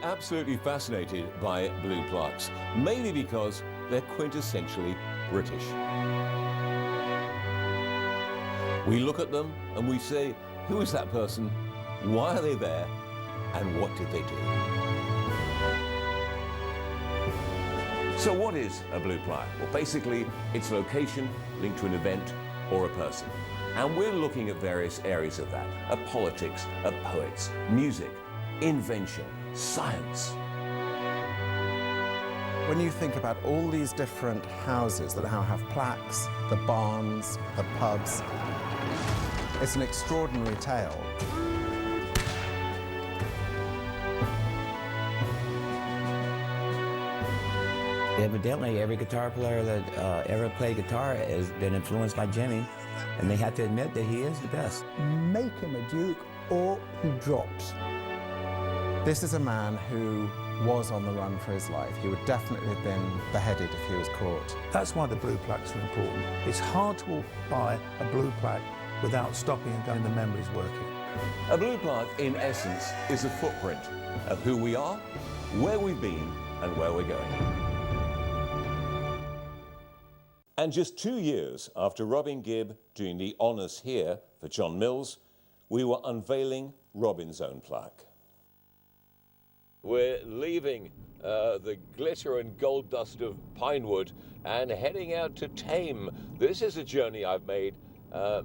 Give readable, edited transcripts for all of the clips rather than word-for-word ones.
absolutely fascinated by blue plaques, mainly because they're quintessentially British. We look at them and we say, who is that person? Why are they there? And what did they do? So what is a blue plaque? Well, basically, it's a location linked to an event or a person. And we're looking at various areas of that, at politics, at poets, music, invention, science. When you think about all these different houses that now have plaques, the barns, the pubs, it's an extraordinary tale. Evidently, every guitar player that ever played guitar has been influenced by Jimmy, and they have to admit that he is the best. Make him a duke or he drops. This is a man who was on the run for his life. He would definitely have been beheaded if he was caught. That's why the blue plaques are important. It's hard to walk by a blue plaque without stopping and getting the memories working. A blue plaque, in essence, is a footprint of who we are, where we've been, and where we're going. And just 2 years after Robin Gibb doing the honours here for John Mills, we were unveiling Robin's own plaque. We're leaving the glitter and gold dust of Pinewood and heading out to Thame. This is a journey I've made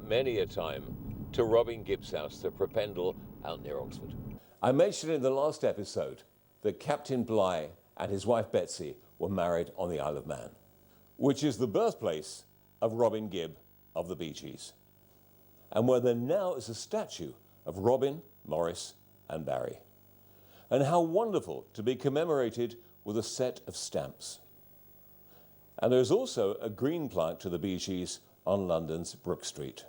many a time to Robin Gibb's house, the Propendle, out near Oxford. I mentioned in the last episode that Captain Bligh and his wife Betsy were married on the Isle of Man, which is the birthplace of Robin Gibb of the Bee Gees, and where there now is a statue of Robin, Maurice and Barry. And how wonderful to be commemorated with a set of stamps. And there's also a green plaque to the Bee Gees on London's Brook Street.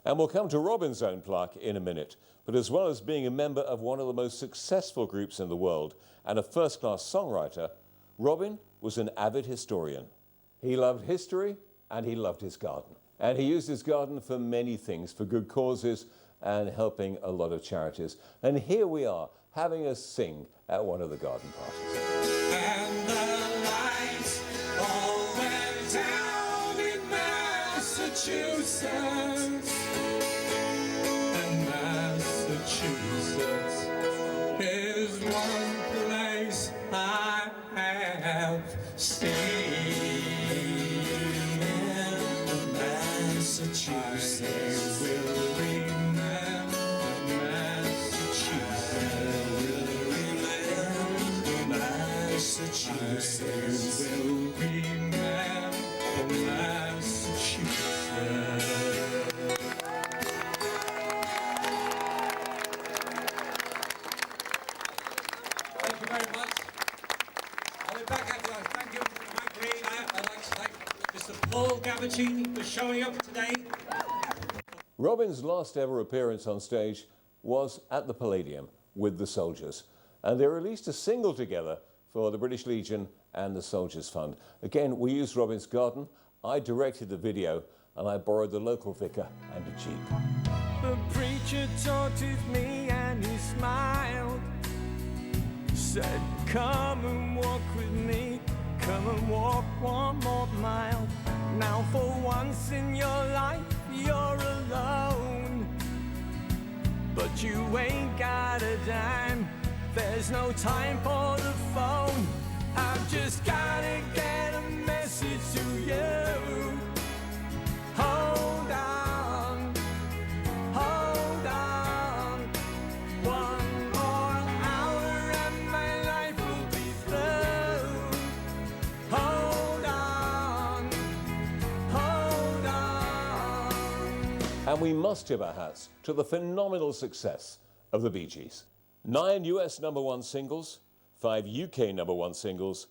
And we'll come to Robin's own plaque in a minute, but as well as being a member of one of the most successful groups in the world and a first-class songwriter, Robin was an avid historian. He loved history and he loved his garden. And he used his garden for many things, for good causes and helping a lot of charities. And here we are, having a sing at one of the garden parties. And the lights all went down in Massachusetts. And Massachusetts is one place I have seen. Massachusetts will remember. Massachusetts will remember. Massachusetts will remember. Massachusetts. Thank you very much. I'll be back after that. Thank you, Mike Green. I'd like to thank Mr. Paul Gavaccini for showing up today. Robin's last ever appearance on stage was at the Palladium with the Soldiers, and they released a single together for the British Legion and the Soldiers Fund. Again, we used Robin's garden. I directed the video and I borrowed the local vicar and a Jeep. The preacher talked with me and he smiled. He said, come and walk with me, come and walk one more mile. Now for once in your life you're alone, but you ain't got a dime. There's no time for the phone. I've just gotta get a message to you. Hold on, hold on. One more hour and my life will be through. Hold on, hold on. And we must tip our hats to the phenomenal success of the Bee Gees. 9 US #1 singles, 5 UK #1 singles,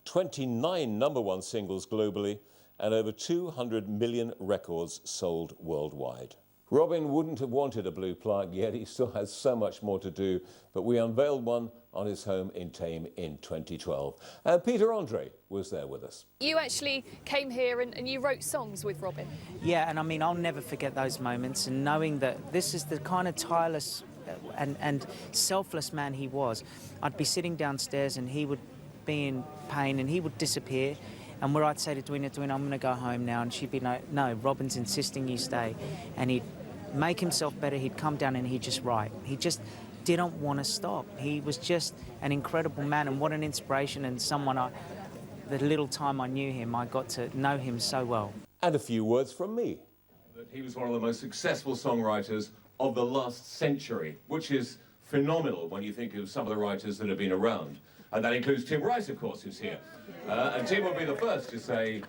29 #1 singles globally, and over 200 million records sold worldwide. Robin wouldn't have wanted a blue plaque, yet he still has so much more to do, but we unveiled one on his home in Thame in 2012. And Peter Andre was there with us. You actually came here and you wrote songs with Robin. Yeah, and I mean, I'll never forget those moments, and knowing that this is the kind of tireless and selfless man he was. I'd be sitting downstairs and he would be in pain and he would disappear. And where I'd say to Dwina, I'm going to go home now. And she'd be like, no, Robin's insisting you stay. And he'd make himself better. He'd come down and he'd just write. He just didn't want to stop. He was just an incredible man, and what an inspiration, and someone the little time I knew him, I got to know him so well. And a few words from me. That he was one of the most successful songwriters of the last century, which is phenomenal when you think of some of the writers that have been around. And that includes Tim Rice, of course, who's here. And Tim will be the first to say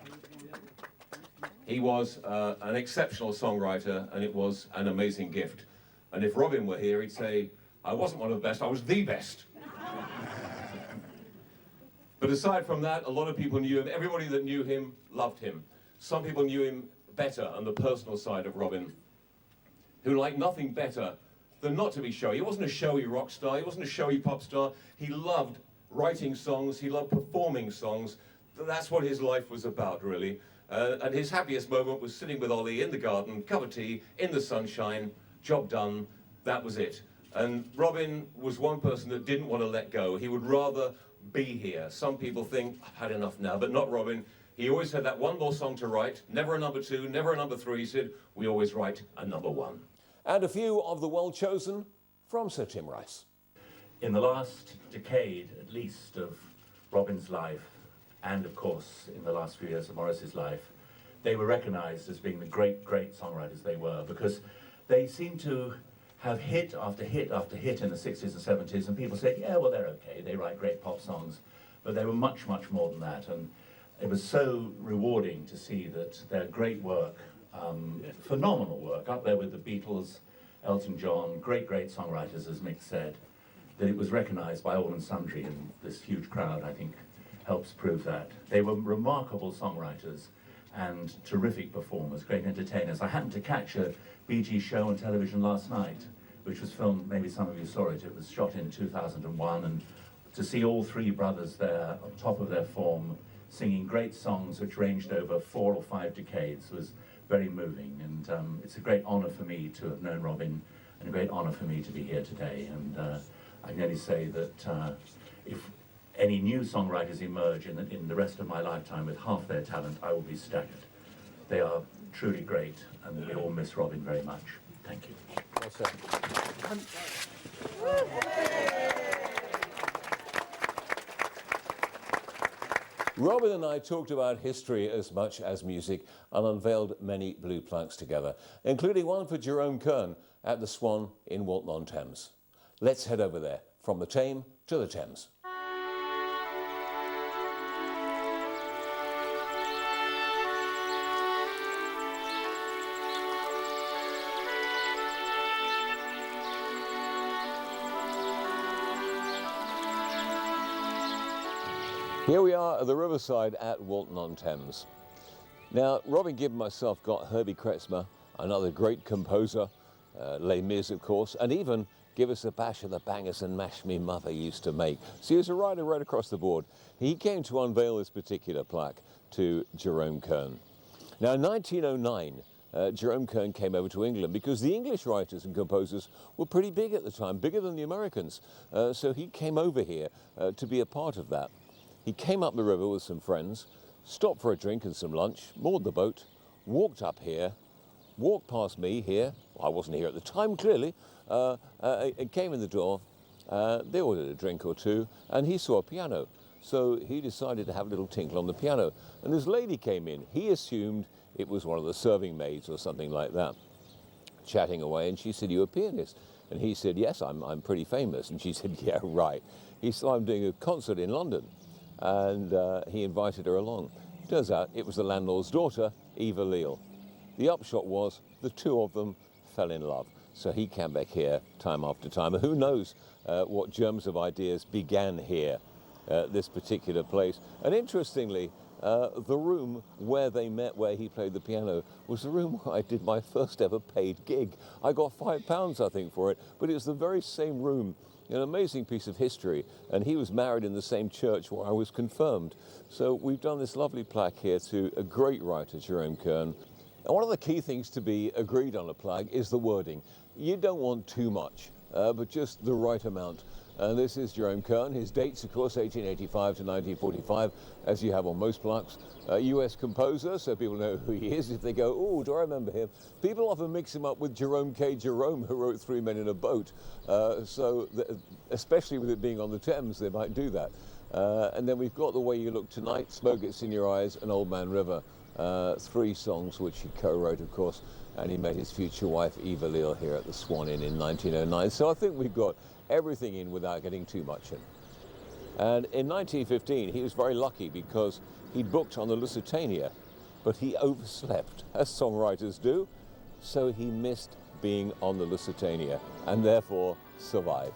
he was an exceptional songwriter, and it was an amazing gift. And if Robin were here, he'd say, I wasn't one of the best, I was the best. But aside from that, a lot of people knew him. Everybody that knew him loved him. Some people knew him better on the personal side of Robin, who liked nothing better than not to be showy. He wasn't a showy rock star, he wasn't a showy pop star. He loved writing songs, he loved performing songs. That's what his life was about, really. And his happiest moment was sitting with Ollie in the garden, cup of tea, in the sunshine, job done, that was it. And Robin was one person that didn't want to let go. He would rather be here. Some people think, I've had enough now, but not Robin. He always had that one more song to write, never a number 2, never a number 3. He said, we always write a number 1. And a few of the well-chosen from Sir Tim Rice. In the last decade, at least, of Robin's life, and of course, in the last few years of Morris's life, they were recognised as being the great, great songwriters they were, because they seemed to have hit after hit after hit in the 60s and 70s, and people said, yeah, well, they're okay, they write great pop songs, but they were much, much more than that. And it was so rewarding to see that their great work, phenomenal work, up there with the Beatles, Elton John, great, great songwriters, as Mick said, that it was recognised by all and sundry, and this huge crowd, I think, helps prove that. They were remarkable songwriters and terrific performers, great entertainers. I happened to catch a Bee Gees show on television last night, which was filmed, maybe some of you saw it, it was shot in 2001, and to see all three brothers there on top of their form, singing great songs which ranged over 4 or 5 decades was very moving, and it's a great honour for me to have known Robin, and a great honour for me to be here today. And I can only say that if any new songwriters emerge in the rest of my lifetime with half their talent, I will be staggered. They are truly great, and we all miss Robin very much. Thank you. Well said. Robin and I talked about history as much as music and unveiled many blue plaques together, including one for Jerome Kern at the Swan in Walton-on-Thames. Let's head over there, from the Tame to the Thames. Here we are at the riverside at Walton-on-Thames. Now, Robin Gibb and myself got Herbie Kretzmer, another great composer, Les Mis, of course, and even Give Us a Bash of the Bangers and Mash me mother used to make. So he was a writer right across the board. He came to unveil this particular plaque to Jerome Kern. Now, in 1909, Jerome Kern came over to England because the English writers and composers were pretty big at the time, bigger than the Americans. So he came over here to be a part of that. He came up the river with some friends, stopped for a drink and some lunch, moored the boat, walked up here, walked past me here. I wasn't here at the time, clearly. It came in the door. They ordered a drink or two, and he saw a piano. So he decided to have a little tinkle on the piano. And this lady came in. He assumed it was one of the serving maids or something like that, chatting away. And she said, "You're a pianist?" And he said, "Yes, I'm pretty famous." And she said, "Yeah, right." He said, "I'm doing a concert in London." And he invited her along. Turns out it was the landlord's daughter, Eva Leal. The upshot was the two of them fell in love. So he came back here time after time. And who knows what germs of ideas began here, this particular place. And interestingly, the room where they met, where he played the piano, was the room where I did my first ever paid gig. I got £5, I think, for it, but it was the very same room. An amazing piece of history, and he was married in the same church where I was confirmed. So we've done this lovely plaque here to a great writer, Jerome Kern. And one of the key things to be agreed on a plaque is the wording. You don't want too much. but just the right amount. And this is Jerome Kern. His dates, of course, 1885 to 1945, as you have on most plaques. US composer, so people know who he is. If they go, oh, do I remember him? People often mix him up with Jerome K. Jerome, who wrote Three Men in a Boat. Especially with it being on the Thames, they might do that. And then we've got The Way You Look Tonight, Smoke Gets in Your Eyes, and Old Man River. 3 songs which he co-wrote, of course, and he met his future wife Eva Leal here at the Swan Inn in 1909. So I think we've got everything in without getting too much in. And in 1915 he was very lucky because he booked on the Lusitania, but he overslept, as songwriters do, so he missed being on the Lusitania and therefore survived.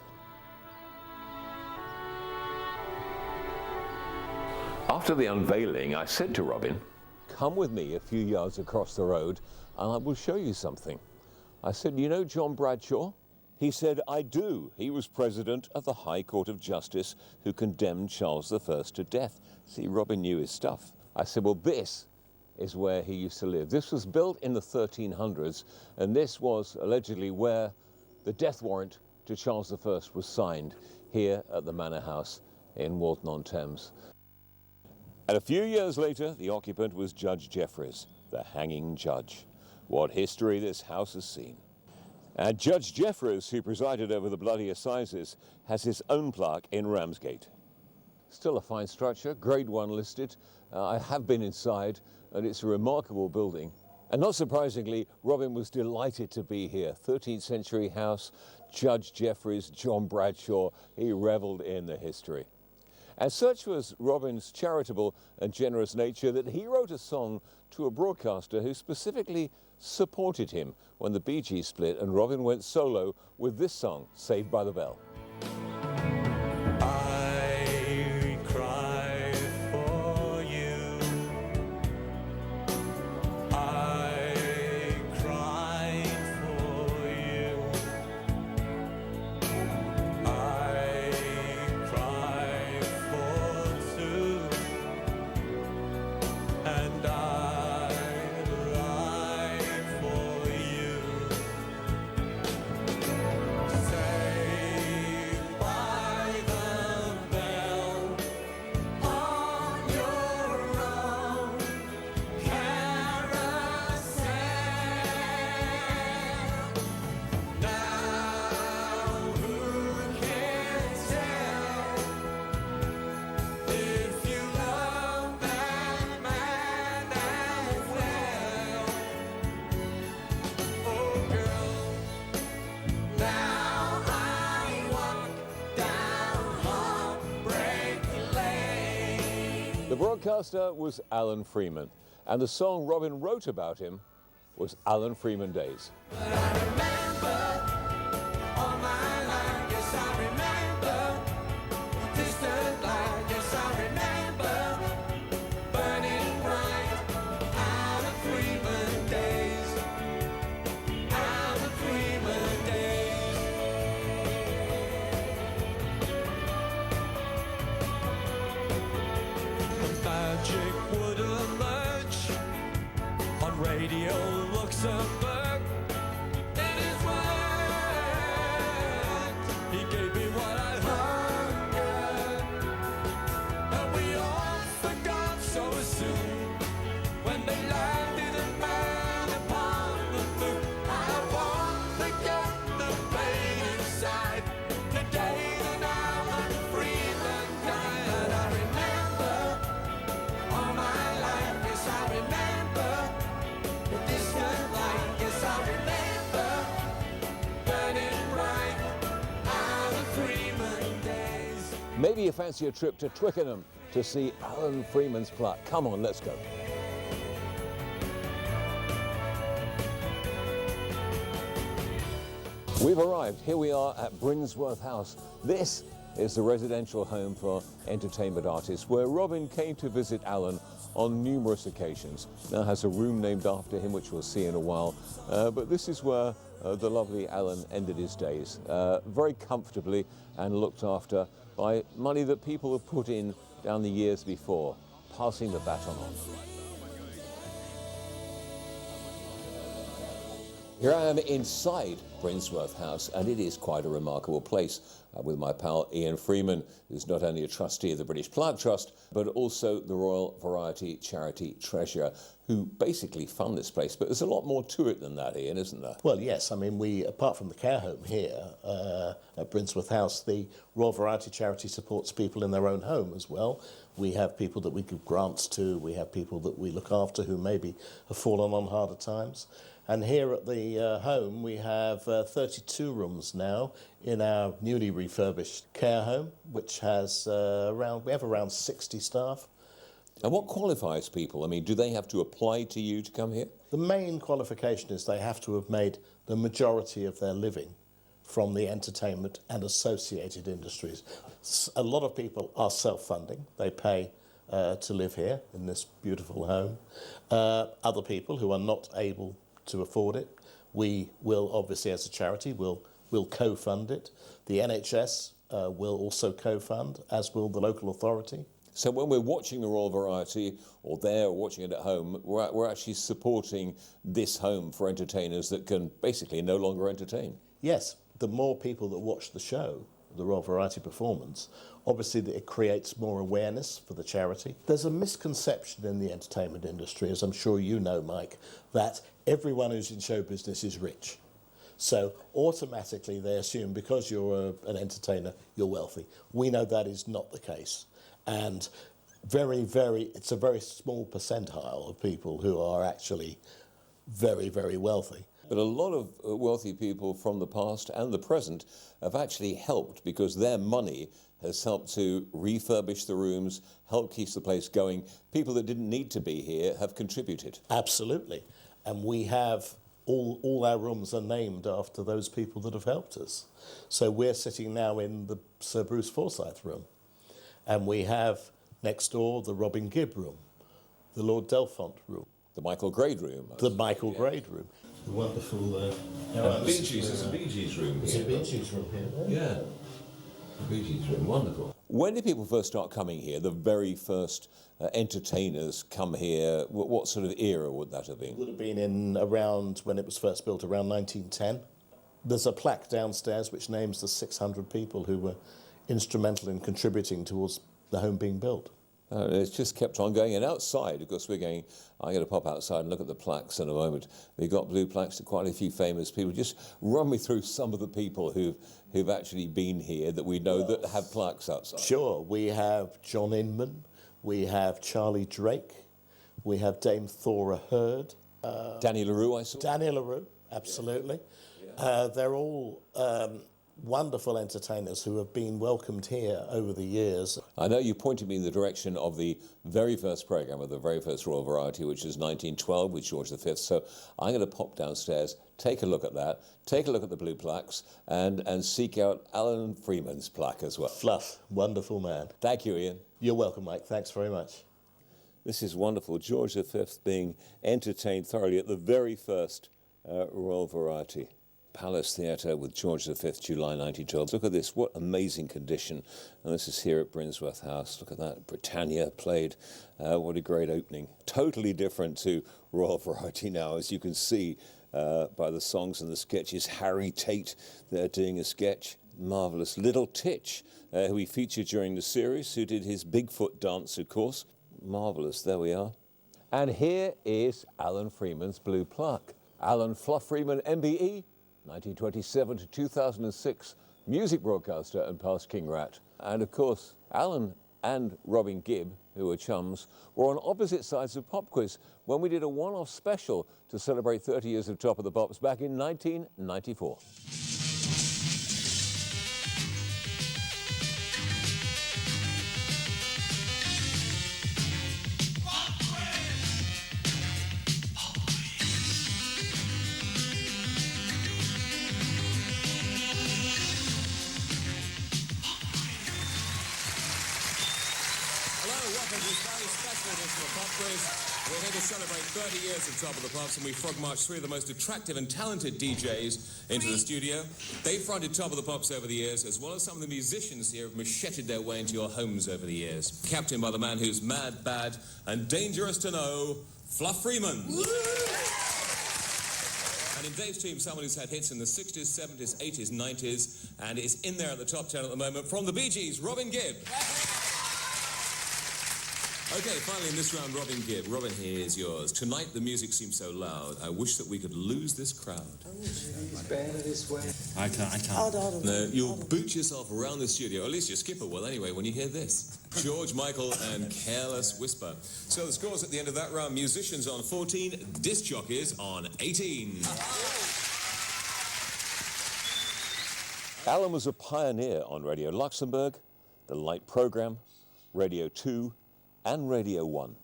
After the unveiling, I said to Robin, come with me a few yards across the road and I will show you something. I said, you know John Bradshaw? He said, I do. He was president of the High Court of Justice who condemned Charles I to death. See, Robin knew his stuff. I said, well, this is where he used to live. This was built in the 1300s, and this was allegedly where the death warrant to Charles I was signed, here at the Manor House in Walton-on-Thames. And a few years later, the occupant was Judge Jeffreys, the hanging judge. What history this house has seen. And Judge Jeffreys, who presided over the bloody assizes, has his own plaque in Ramsgate. Still a fine structure, Grade 1 listed. I have been inside, and it's a remarkable building. And not surprisingly, Robin was delighted to be here. 13th century house, Judge Jeffreys, John Bradshaw, he revelled in the history. And such was Robin's charitable and generous nature that he wrote a song to a broadcaster who specifically supported him when the Bee Gees split and Robin went solo with this song, Saved by the Bell. I cry for you. I cry for you. I cry for two. And I write for you. Saved by the bell on your own carousel. Now who can tell if you love that man as well? Oh girl, now I walk down Heartbreak Lane. The broadcaster was Alan Freeman, and the song Robin wrote about him was Alan Freeman Days. But I remember all my life, yes I remember the distant light, yes I remember burning bright. Alan Freeman days, Alan Freeman days. The magic would emerge on Radio Luxembourg. In his words, he gave me what I hungered, and we all forgot so soon when they landed a man upon the moon. I won't forget the pain inside the day that Alan Freeman died. I remember all my life, yes I remember the distant light, yes I remember burning bright. Alan Freeman days. Maybe you fancy a trip to Twickenham to see Alan Freeman's plaque. Come on, let's go. We've arrived. Here we are at Brinsworth House. This is the residential home for entertainment artists where Robin came to visit Alan on numerous occasions. Now has a room named after him, which we'll see in a while. But this is where the lovely Alan ended his days, very comfortably and looked after by money that people have put in down the years before, passing the baton on. Here I am inside Brinsworth House, and it is quite a remarkable place. With my pal Ian Freeman, who's not only a trustee of the British Plaque Trust, but also the Royal Variety Charity Treasurer, who basically fund this place. But there's a lot more to it than that, Ian, isn't there? Well, yes. I mean, we, apart from the care home here at Brinsworth House, the Royal Variety Charity supports people in their own home as well. We have people that we give grants to. We have people that we look after who maybe have fallen on harder times. And here at the home, we have 32 rooms now in our newly refurbished care home, which has we have around 60 staff. And what qualifies people? I mean, do they have to apply to you to come here? The main qualification is they have to have made the majority of their living from the entertainment and associated industries. A lot of people are self-funding. They pay to live here in this beautiful home. Other people who are not able to afford it, we will obviously, as a charity, will co-fund it. The NHS will also co-fund, as will the local authority. So when we're watching the Royal Variety, or they're watching it at home, we're actually supporting this home for entertainers that can basically no longer entertain. Yes, the more people that watch the show, the Royal Variety performance, obviously it creates more awareness for the charity. There's a misconception in the entertainment industry, as I'm sure you know, Mike, that everyone who's in show business is rich. So automatically they assume because you're an entertainer, you're wealthy. We know that is not the case. And it's a very small percentile of people who are actually very, very wealthy. But a lot of wealthy people from the past and the present have actually helped because their money has helped to refurbish the rooms, help keep the place going. People that didn't need to be here have contributed. Absolutely. And we have all our rooms are named after those people that have helped us. So we're sitting now in the Sir Bruce Forsyth room. And we have next door the Robin Gibb room, the Lord Delfont room. The Michael Grade room. The Michael Grade room. The wonderful... Bee Gees, there's a Bee Gees room here. There's a Bee Gees room here. Yeah. The Bee Gees room, wonderful. When did people first start coming here? The very first entertainers come here. What sort of era would that have been? It would have been in around, when it was first built, around 1910. There's a plaque downstairs which names the 600 people who were instrumental in contributing towards the home being built. It's just kept on going. And outside, of course, I'm going to pop outside and look at the plaques in a moment. We've got blue plaques to quite a few famous people. Just run me through some of the people who've actually been here that we know that have plaques outside. Sure. We have John Inman. We have Charlie Drake. We have Dame Thora Hurd. Danny LaRue, I saw. Danny LaRue, absolutely. Yeah. They're all wonderful entertainers who have been welcomed here over the years. I know you pointed me in the direction of the very first programme of the very first Royal Variety, which is 1912 with George V. So I'm going to pop downstairs, take a look at that, take a look at the blue plaques, and seek out Alan Freeman's plaque as well. Fluff, wonderful man. Thank you, Ian. You're welcome, Mike. Thanks very much. This is wonderful. George V being entertained thoroughly at the very first Royal Variety. Palace Theatre with George V, July 1912. Look at this, what amazing condition. And this is here at Brinsworth House. Look at that, Britannia played. What a great opening. Totally different to Royal Variety now, as you can see by the songs and the sketches. Harry Tate there doing a sketch. Marvellous. Little Titch, who we featured during the series, who did his Bigfoot dance, of course. Marvellous, there we are. And here is Alan Freeman's blue plaque. Alan Fluff Freeman, MBE, 1927 to 2006, music broadcaster and past King Rat. And of course, Alan and Robin Gibb, who were chums, were on opposite sides of Pop Quiz when we did a one-off special to celebrate 30 years of Top of the Pops back in 1994. We're here to celebrate 30 years of Top of the Pops, and we frog marched three of the most attractive and talented DJs into the studio. They fronted Top of the Pops over the years, as well as some of the musicians here have macheted their way into your homes over the years. Captained by the man who's mad, bad, and dangerous to know, Fluff Freeman. And in Dave's team, someone who's had hits in the 60s, 70s, 80s, 90s, and is in there at the top 10 at the moment, from the Bee Gees, Robin Gibb. Okay, finally in this round, Robin Gibb. Robin, here's yours. Tonight the music seems so loud, I wish that we could lose this crowd. I can't. No, you'll boot yourself around the studio, or at least your skipper will anyway, when you hear this. George Michael and Careless Whisper. So the scores at the end of that round, musicians on 14, disc jockeys on 18. Alan was a pioneer on Radio Luxembourg, the Light Programme, Radio 2, and Radio 1.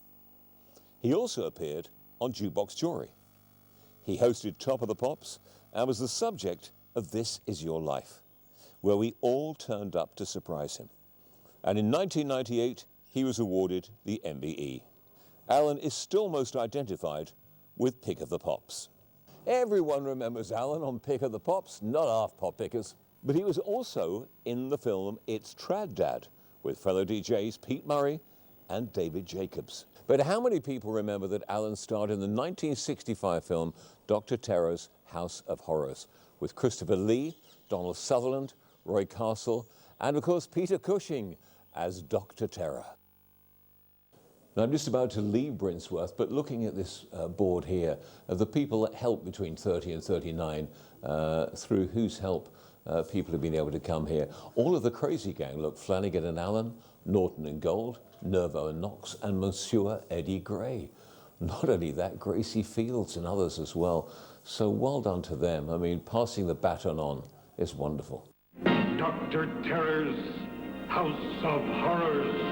He also appeared on Jukebox Jury. He hosted Top of the Pops and was the subject of This Is Your Life, where we all turned up to surprise him. And in 1998, he was awarded the MBE. Alan is still most identified with Pick of the Pops. Everyone remembers Alan on Pick of the Pops, not half pop pickers. But he was also in the film It's Trad Dad with fellow DJs Pete Murray and David Jacobs. But how many people remember that Alan starred in the 1965 film Dr. Terror's House of Horrors with Christopher Lee, Donald Sutherland, Roy Castle, and of course Peter Cushing as Dr. Terror. Now I'm just about to leave Brinsworth, but looking at this board here of the people that helped between 30 and 39, through whose help people have been able to come here. All of the crazy gang, look, Flanagan and Allen, Norton and Gold, Nervo and Knox, and Monsieur Eddie Gray. Not only that, Gracie Fields and others as well. So well done to them. I mean, passing the baton on is wonderful. Dr. Terror's House of Horrors.